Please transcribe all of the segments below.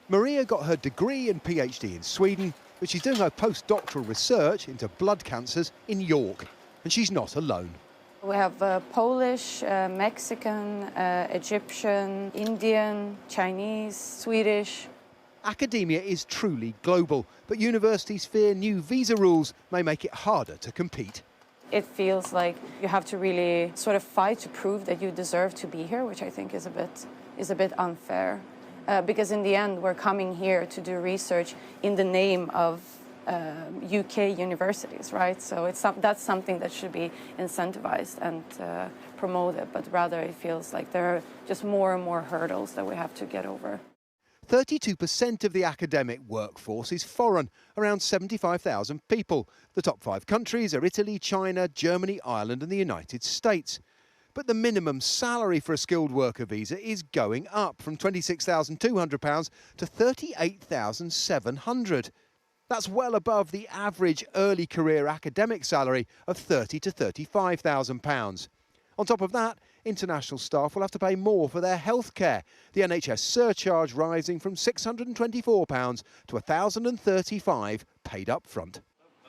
Maria got her degree and PhD in Sweden, but she's doing her postdoctoral research into blood cancers in York. And she's not alone. We have Polish, Mexican, Egyptian, Indian, Chinese, Swedish. Academia is truly global, but universities fear new visa rules may make it harder to compete. It feels like you have to really sort of fight to prove that you deserve to be here, which I think is a bit unfair. Because in the end, we're coming here to do research in the name of UK universities, right? So that's something that should be incentivized and promoted, but rather it feels like there are just more and more hurdles that we have to get over. 32% of the academic workforce is foreign, around 75,000 people. The top 5 countries are Italy, China, Germany, Ireland and the United States. But the minimum salary for a skilled worker visa is going up from £26,200 to £38,700. That's well above the average early career academic salary of £30,000 to £35,000. On top of that, international staff will have to pay more for their healthcare, the NHS surcharge rising from £624 to £1,035 paid up front.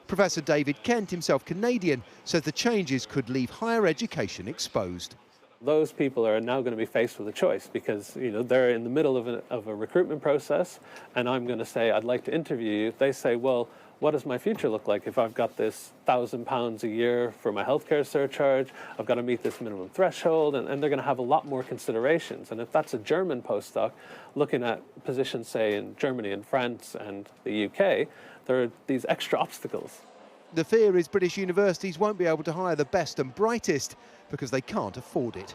Professor David Kent, himself Canadian, says the changes could leave higher education exposed. Those people are now going to be faced with a choice because they're in the middle of a recruitment process, and I'm going to say I'd like to interview you. They say, well, what does my future look like if I've got this £1,000 a year for my healthcare surcharge? I've got to meet this minimum threshold, and they're going to have a lot more considerations. And if that's a German postdoc looking at positions, say, in Germany and France and the UK, there are these extra obstacles. The fear is British universities won't be able to hire the best and brightest because they can't afford it.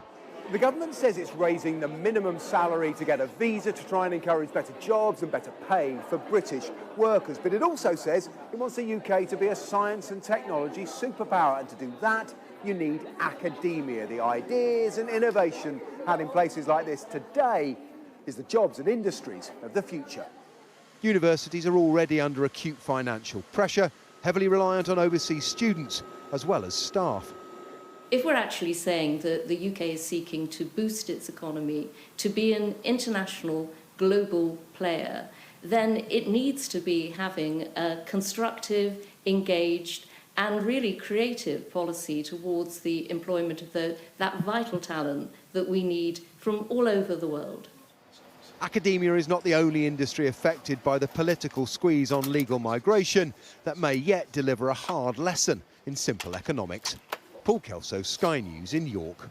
The government says it's raising the minimum salary to get a visa to try and encourage better jobs and better pay for British workers. But it also says it wants the UK to be a science and technology superpower. And to do that, you need academia. The ideas and innovation had in places like this today is the jobs and industries of the future. Universities are already under acute financial pressure, heavily reliant on overseas students as well as staff. If we're actually saying that the UK is seeking to boost its economy, to be an international global player, then it needs to be having a constructive, engaged and really creative policy towards the employment of that vital talent that we need from all over the world. Academia is not the only industry affected by the political squeeze on legal migration that may yet deliver a hard lesson in simple economics. Paul Kelso, Sky News in York.